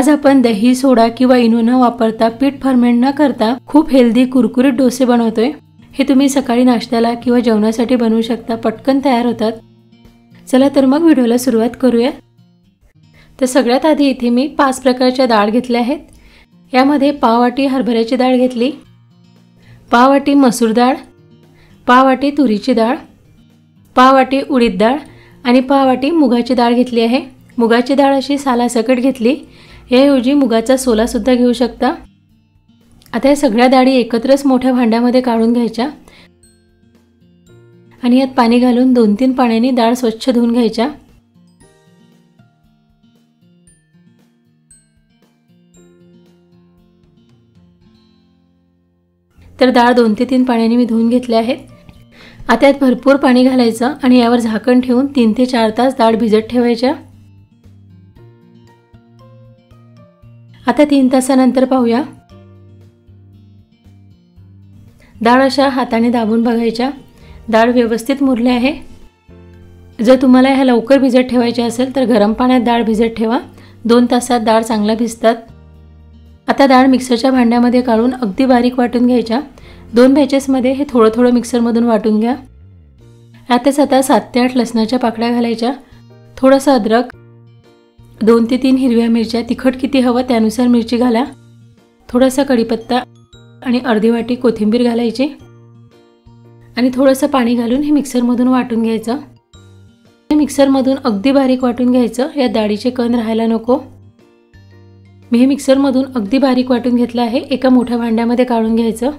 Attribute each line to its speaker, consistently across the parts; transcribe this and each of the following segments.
Speaker 1: आज आपण दही, सोडा किंवा इनो न वापरता पीठ फर्मेंट न करता खूप हेल्दी कुरकुरीत डोसे बनवतोय। हे तुम्ही सकाळी नाश्त्याला किंवा जेवणासाठी बनवू शकता, पटकन तयार होतात। चला तर मग व्हिडिओला सुरुवात करूया। तर सगळ्यात आधी इथे मी 5 प्रकारच्या डाळ घेतल्या आहेत। यामध्ये पाव वाटी हरभऱ्याची डाळ घेतली, पाव वाटी मसूर डाळ, पाव वाटी तुरीची डाळ, पाव वाटी उडीद डाळ आणि पाव वाटी मुगाची डाळ घेतली आहे। मुगाची डाळ अशी सालासकट घेतली, याऐवजी मुगाचा सोला सुद्धा घेऊ शकता। आता या सगळ्या डाळी एकत्रच मोठ्या भांड्यामध्ये काढून घ्यायच्या आणि यात पाणी घालून 2-3 पाण्याने डाळ स्वच्छ धुवून घ्यायच्या। तर डाळ 2 ते 3 पाण्याने मी धुवून घेतले आहेत। आता यात भरपूर पाणी घालायचं आणि यावर झाकण ठेवून 3 ते 4 तास डाळ भिजत ठेवायच्या। आता 3 तासानंतर पाहूया। डाळ अशा हाताने दाबून बघायच्या, डाळ व्यवस्थित मुरली आहे। जर तुम्हाला ह्या लवकर भिजत ठेवायचे असेल तर गरम पाण्यात डाळ भिजत ठेवा, 2 तासात डाळ चांगला भिजतात। आता डाळ मिक्सरच्या भांड्यामध्ये काढून अगदी बारीक वाटून घ्यायच्या। 2 बॅचेसमध्ये हे थोडं थोडं मिक्सरमधून वाटून घ्या। यातच आता 7 ते 8 लसणाच्या पाकळ्या घालायच्या, थोडंसं अद्रक, 2 ते 3 हिरव्या मिरच्या, तिखट किती हवं त्यानुसार मिरची घाला, थोडासा कढीपत्ता आणि अर्धी वाटी कोथिंबीर घालायची आणि थोडंसं पाणी घालून हे मिक्सरमधून वाटून घ्यायचं। हे मिक्सरमधून अगदी बारीक वाटून घ्यायचं, या डाळीचे कण राहायला नको। मी हे मिक्सरमधून अगदी बारीक वाटून घेतलं आहे, एका मोठ्या भांड्यामध्ये काढून घ्यायचं।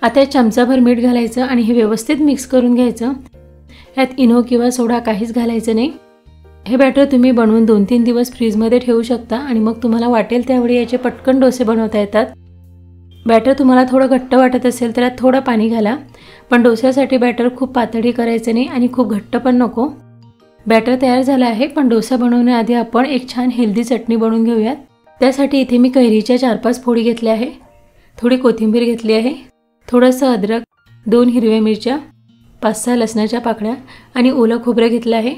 Speaker 1: आता एक चमचाभर मीठ घालायचं आणि हे व्यवस्थित मिक्स करून घ्यायचं। यात इनो किंवा सोडा काहीच घालायचं नाही। हे बॅटर तुम्ही बनवून 2-3 दिवस फ्रीजमध्ये ठेवू शकता आणि मग तुम्हाला वाटेल त्यावेळी याचे पटकन डोसे बनवता येतात। बॅटर तुम्हाला थोडं घट्ट वाटत असेल तर यात थोडं पाणी घाला, पण डोस्यासाठी बॅटर खूप पातळी करायचं नाही आणि खूप घट्ट पण नको। बॅटर तयार झालं आहे, पण डोसा बनवण्याआधी आपण एक छान हेल्दी चटणी बनवून घेऊयात। त्यासाठी इथे मी कैरीच्या 4-5 फोडी घेतल्या आहे, थोडी कोथिंबीर घेतली आहे, थोडंसं अद्रक, 2 हिरव्या मिरच्या, 5-6 लसणाच्या पाकळ्या आणि ओलं खोबरं घेतलं आहे।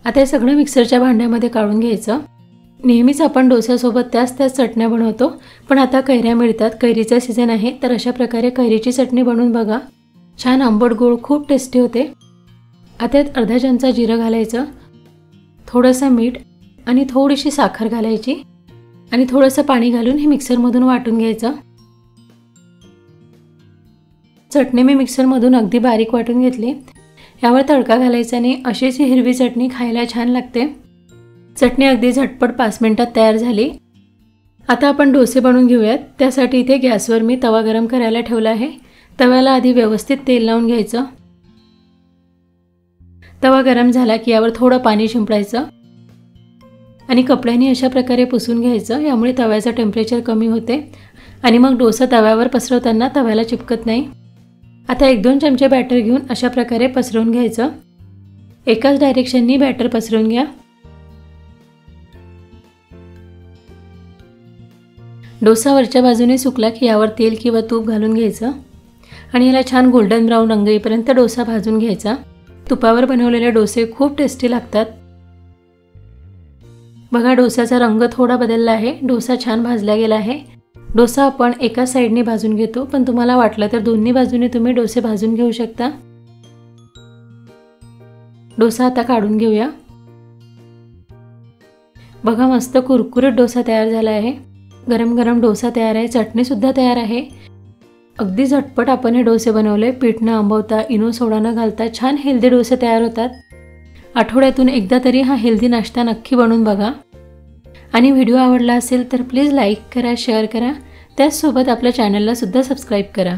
Speaker 1: आता हे सगळं मिक्सरच्या भांड्यामध्ये काढून घ्यायचं। नेहमीच आपण डोस्यासोबत त्याच चटण्या बनवतो, पण आता कैऱ्या मिळतात, कैरीचा सीझन आहे, तर अशा प्रकारे कैरीची चटणी बनवून बघा, छान आंबट गोड खूप टेस्टी होते। आता यात अर्धा चमचा जिरं घालायचं, थोडंसं मीठ आणि थोडीशी साखर घालायची आणि थोडंसं पाणी घालून हे मिक्सरमधून वाटून घ्यायचं। चटणी मी मिक्सरमधून अगदी बारीक वाटून घेतली। यावर तडका घालायचा नाही, अशीच ही हिरवी चटणी खायला छान लागते। चटणी अगदी झटपट 5 मिनिटात तयार झाली। आता आपण डोसे बनवून घेऊयात। त्यासाठी इथे गॅसवर मी तवा गरम करायला ठेवला आहे। तव्याला आधी व्यवस्थित तेल लावून घ्यायचं। तवा गरम झाला की यावर थोडं पाणी शिंपडायचं आणि कपड्याने अशा प्रकारे पुसून घ्यायचं, यामुळे तव्याचं टेम्परेचर कमी होते आणि मग डोसा तव्यावर पसरवताना तव्याला चिपकत नाही। आता 1-2 चमचे बॅटर घेऊन अशा प्रकारे पसरवून घ्यायचं। एकाच डायरेक्शननी बॅटर पसरवून घ्या। डोसा वरच्या बाजूने सुकला की यावर तेल किंवा तूप घालून घ्यायचं आणि याला छान गोल्डन ब्राऊन रंग येईपर्यंत डोसा भाजून घ्यायचा। तुपावर बनवलेले डोसे खूप टेस्टी लागतात। बघा, डोसाचा रंग थोडा बदलला आहे, डोसा छान भाजला गेला आहे। डोसा आपण एका साइडने भाजून घेतो, पण तुम्हाला वाटलं तर दोन्ही बाजूने तुम्ही डोसे भाजून घेऊ शकता। डोसा आता काढून घेऊया। बघा, मस्त कुरकुरीत डोसा तयार झाला आहे। गरम गरम डोसा तयार आहे, चटणी सुद्धा तयार आहे। अगदी झटपट आपण हे डोसे बनवले, पीठ न आंबवता, इनो सोडा न घालता छान हेल्दी डोसे तयार होतात। आठवड्यातून एकदा तरी हा हेल्दी नाश्ता नक्की बनवून बघा आणि व्हिडिओ आवडला असेल तर प्लीज लाईक करा, शेअर करा, त्याचसोबत आपल्या चॅनलला सुद्धा सबस्क्राईब करा।